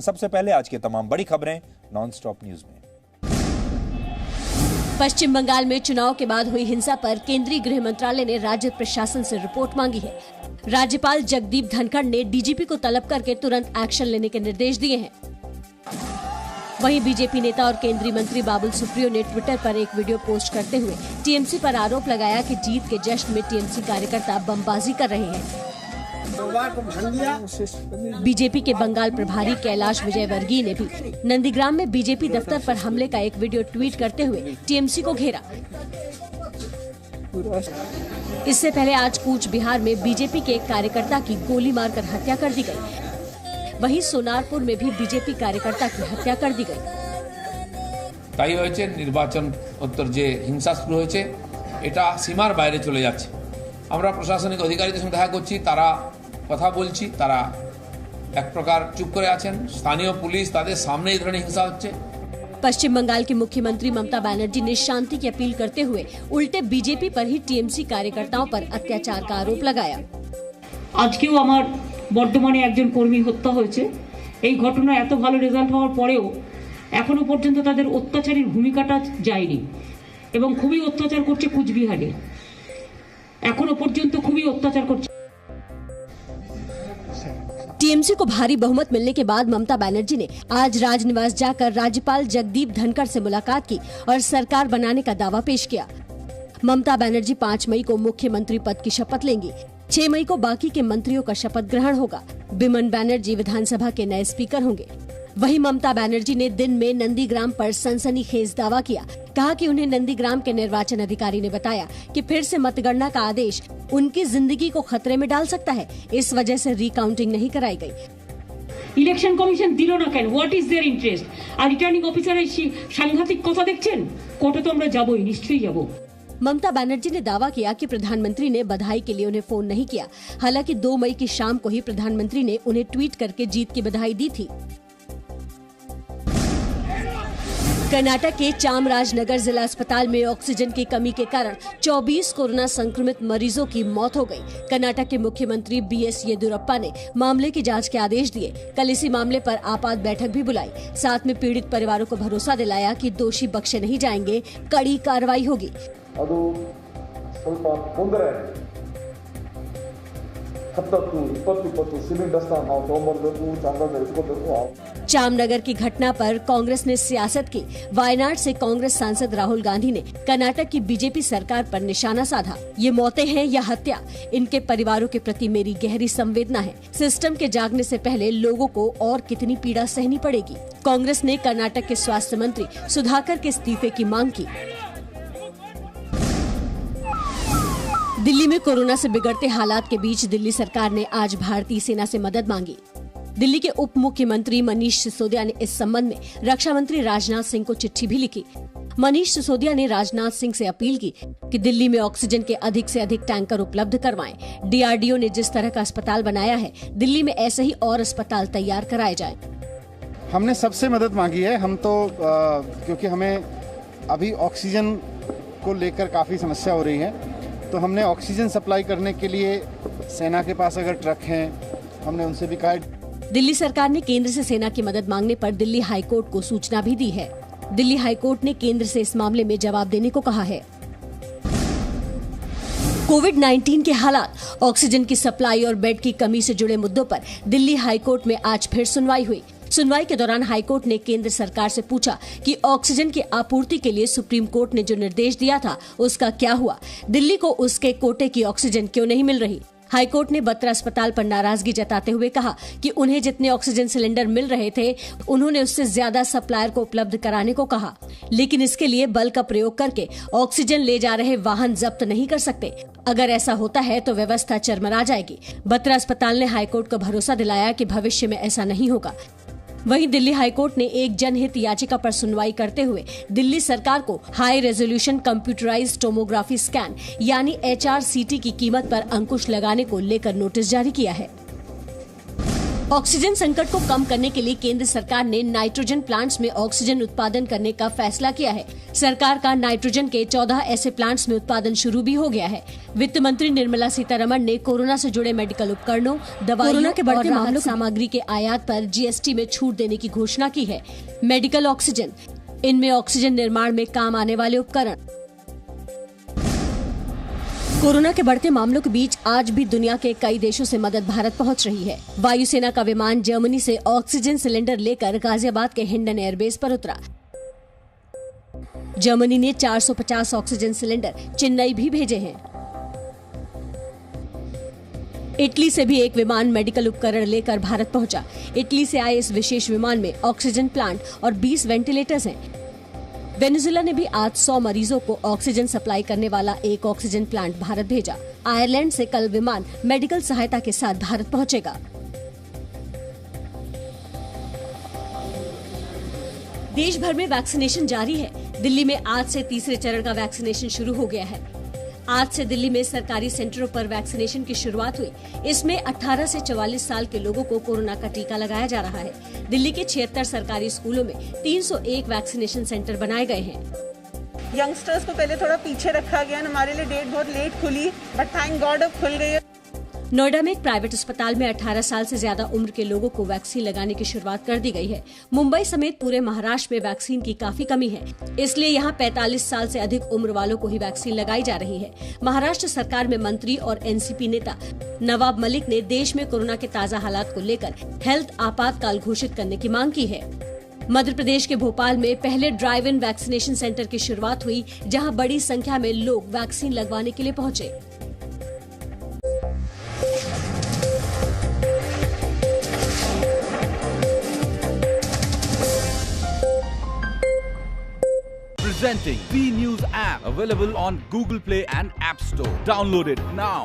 सबसे पहले आज की तमाम बड़ी खबरें नॉनस्टॉप न्यूज में। पश्चिम बंगाल में चुनाव के बाद हुई हिंसा पर केंद्रीय गृह मंत्रालय ने राज्य प्रशासन से रिपोर्ट मांगी है। राज्यपाल जगदीप धनखड़ ने डीजीपी को तलब करके तुरंत एक्शन लेने के निर्देश दिए हैं। वहीं बीजेपी नेता और केंद्रीय मंत्री बाबुल सुप्रियो ने ट्विटर पर एक वीडियो पोस्ट करते हुए टीएमसी पर आरोप लगाया कि जीत के जश्न में टीएमसी कार्यकर्ता बमबाजी कर रहे हैं। बीजेपी के बंगाल प्रभारी कैलाश विजयवर्गीय ने भी नंदीग्राम में बीजेपी दफ्तर पर हमले का एक वीडियो ट्वीट करते हुए टीएमसी को घेरा। इससे पहले आज कूच बिहार में बीजेपी के एक कार्यकर्ता की गोली मारकर हत्या कर दी गई। वहीं सोनारपुर में भी बीजेपी कार्यकर्ता की हत्या कर दी गई। তাই হয়েছে নির্বাচন উত্তর যে হিংসা শুরু হয়েছে এটা সীমার বাইরে চলে যাচ্ছে। আমরা প্রশাসনিক অধিকারীদের সঙ্গে দেখা করছি, তারা কথা বলছি, তারা এক প্রকার চুপ করে আছেন। স্থানীয় পুলিশ তাদের সামনে এই ধরনের হিংসা হচ্ছে। पश्चिम बंगाल की मुख्यमंत्री ममता बनर्जी ने शांति की अपील करते हुए उल्टे बीजेपी पर ही टीएमसी कार्यकर्ताओं पर अत्याचार का आरोप लगाया। আজকেও আমার বর্ধমানে একজন কর্মী হত্যা হয়েছে। এই ঘটনা এত ভালো রেজাল্ট হওয়ার পরেও এখনো পর্যন্ত তাদের অত্যাচারের ভূমিকাটা যায়নি এবং খুবই অত্যাচার করছে কুচবিহারে। এখনো পর্যন্ত খুবই অত্যাচার করছে। टीएमसी को भारी बहुमत मिलने के बाद ममता बनर्जी ने आज राजनिवास जाकर राज्यपाल जगदीप धनखड़ से मुलाकात की और सरकार बनाने का दावा पेश किया। ममता बनर्जी 5 मई को मुख्यमंत्री पद की शपथ लेंगी। 6 मई को बाकी के मंत्रियों का शपथ ग्रहण होगा। बिमन बनर्जी विधानसभा के नए स्पीकर होंगे। वहीं ममता बनर्जी ने दिन में नंदीग्राम पर सनसनीखेज दावा किया। कहा कि उन्हें नंदीग्राम के निर्वाचन अधिकारी ने बताया कि फिर से मतगणना का आदेश उनकी जिंदगी को खतरे में डाल सकता है, इस वजह से रिकाउंटिंग नहीं कराई गई। ইলেকশন কমিশন দিল না কেন? What is their interest? আর রিটার্নিং অফিসার এই সাংঘাতিক কথা দেখছেন। কোর্টে তো আমরা যাবই, নিশ্চয়ই যাব। ममता बनर्जी ने दावा किया कि प्रधानमंत्री ने बधाई के लिए उन्हें फोन नहीं किया। हालांकि 2 मई की शाम को ही प्रधानमंत्री ने उन्हें ट्वीट करके जीत की बधाई दी थी। कर्नाटक के चामराजनगर जिला अस्पताल में ऑक्सीजन की कमी के कारण 24 कोरोना संक्रमित मरीजों की मौत हो गई। कर्नाटक के मुख्यमंत्री बीएस येदियुरप्पा ने मामले की जांच के आदेश दिए। कल इसी मामले पर आपात बैठक भी बुलाई। साथ में पीड़ित परिवारों को भरोसा दिलाया कि दोषी बख्शे नहीं जाएंगे, कड़ी कार्रवाई होगी। जामनगर की घटना पर कांग्रेस ने सियासत की। वायनाड से कांग्रेस सांसद राहुल गांधी ने कर्नाटक की बीजेपी सरकार पर निशाना साधा। ये मौतें हैं या हत्या, इनके परिवारों के प्रति मेरी गहरी संवेदना है। सिस्टम के जागने से पहले लोगों को और कितनी पीड़ा सहनी पड़ेगी। कांग्रेस ने कर्नाटक के स्वास्थ्य मंत्री सुधाकर के इस्तीफे की मांग की। दिल्ली में कोरोना से बिगड़ते हालात के बीच दिल्ली सरकार ने आज भारतीय सेना से मदद मांगी। दिल्ली के उप मुख्यमंत्री मनीष सिसोदिया ने इस संबंध में रक्षा मंत्री राजनाथ सिंह को चिट्ठी भी लिखी। मनीष सिसोदिया ने राजनाथ सिंह से अपील की कि दिल्ली में ऑक्सीजन के अधिक से अधिक टैंकर उपलब्ध करवाएं। डीआरडीओ ने जिस तरह का अस्पताल बनाया है, दिल्ली में ऐसे ही और अस्पताल तैयार कराए जाएं। हमने सबसे मदद मांगी है। हम तो क्योंकि हमें अभी ऑक्सीजन को लेकर काफी समस्या हो रही है, तो हमने ऑक्सीजन सप्लाई करने के लिए सेना के पास अगर ट्रक हैं, हमने उनसे भी कहा। दिल्ली सरकार ने केंद्र से सेना की मदद मांगने पर दिल्ली हाईकोर्ट को सूचना भी दी है। दिल्ली हाईकोर्ट ने केंद्र से इस मामले में जवाब देने को कहा है। कोविड-19 के हालात, ऑक्सीजन की सप्लाई और बेड की कमी से जुड़े मुद्दों पर दिल्ली हाईकोर्ट में आज फिर सुनवाई हुई। सुनवाई के दौरान हाईकोर्ट ने केंद्र सरकार से पूछा कि ऑक्सीजन की आपूर्ति के लिए सुप्रीम कोर्ट ने जो निर्देश दिया था उसका क्या हुआ। दिल्ली को उसके कोटे की ऑक्सीजन क्यों नहीं मिल रही। हाईकोर्ट ने बत्रा अस्पताल पर नाराजगी जताते हुए कहा कि उन्हें जितने ऑक्सीजन सिलेंडर मिल रहे थे उन्होंने उससे ज्यादा सप्लायर को उपलब्ध कराने को कहा, लेकिन इसके लिए बल का प्रयोग करके ऑक्सीजन ले जा रहे वाहन जब्त नहीं कर सकते। अगर ऐसा होता है तो व्यवस्था चरमरा जाएगी। बत्रा अस्पताल ने हाईकोर्ट को भरोसा दिलाया कि भविष्य में ऐसा नहीं होगा। वहीं दिल्ली हाईकोर्ट ने एक जनहित याचिका पर सुनवाई करते हुए दिल्ली सरकार को high resolution computerised tomography scan यानी HRCT की कीमत पर अंकुश लगाने को लेकर नोटिस जारी किया है। ऑक्सीजन संकट को कम करने के लिए केंद्र सरकार ने नाइट्रोजन प्लांट्स में ऑक्सीजन उत्पादन करने का फैसला किया है। सरकार का नाइट्रोजन के 14 ऐसे प्लांट्स में उत्पादन शुरू भी हो गया है। वित्त मंत्री निर्मला सीतारमण ने कोरोना से जुड़े मेडिकल उपकरणों, दवाइयों के बढ़ते मामलों सामग्री के आयात पर जीएसटी में छूट देने की घोषणा की है। मेडिकल ऑक्सीजन, इनमें ऑक्सीजन निर्माण में काम आने वाले उपकरण। कोरोना के बढ़ते मामलों के बीच आज भी दुनिया के कई देशों से मदद भारत पहुंच रही है। वायुसेना का विमान जर्मनी से ऑक्सीजन सिलेंडर लेकर गाजियाबाद के हिंडन एयरबेस पर उतरा। जर्मनी ने 450 ऑक्सीजन सिलेंडर चेन्नई भी भेजे हैं। इटली से भी एक विमान मेडिकल उपकरण लेकर भारत पहुंचा। इटली से आए इस विशेष विमान में ऑक्सीजन प्लांट और 20 वेंटिलेटर्स हैं। वेनेजुएला ने भी आज 100 मरीजों को ऑक्सीजन सप्लाई करने वाला एक ऑक्सीजन प्लांट भारत भेजा। आयरलैंड से कल विमान मेडिकल सहायता के साथ भारत पहुंचेगा। देश भर में वैक्सीनेशन जारी है। दिल्ली में आज से तीसरे चरण का वैक्सीनेशन शुरू हो गया है। आज से दिल्ली में सरकारी सेंटरों पर वैक्सीनेशन की शुरुआत हुई। इसमें 18 से 44 साल के लोगों को कोरोना का टीका लगाया जा रहा है। दिल्ली के 76 सरकारी स्कूलों में 301 वैक्सीनेशन सेंटर बनाए गए हैं। यंगस्टर्स को पहले थोड़ा पीछे रखा गया, हमारे लिए डेट बहुत लेट खुली, बट थैंक गॉड अब खुल गई है। नोएडा में एक प्राइवेट अस्पताल में 18 साल से ज्यादा उम्र के लोगों को वैक्सीन लगाने की शुरुआत कर दी गई है। मुंबई समेत पूरे महाराष्ट्र में वैक्सीन की काफी कमी है, इसलिए यहां 45 साल से अधिक उम्र वालों को ही वैक्सीन लगाई जा रही है। महाराष्ट्र सरकार में मंत्री और एनसीपी नेता नवाब मलिक ने देश में कोरोना के ताजा हालात को लेकर हेल्थ आपातकाल घोषित करने की मांग की है। मध्य प्रदेश के भोपाल में पहले ड्राइव इन वैक्सीनेशन सेंटर की शुरुआत हुई, जहां बड़ी संख्या में लोग वैक्सीन लगवाने के लिए पहुंचे। Presenting B News app, available on Google Play and App Store. Download it now.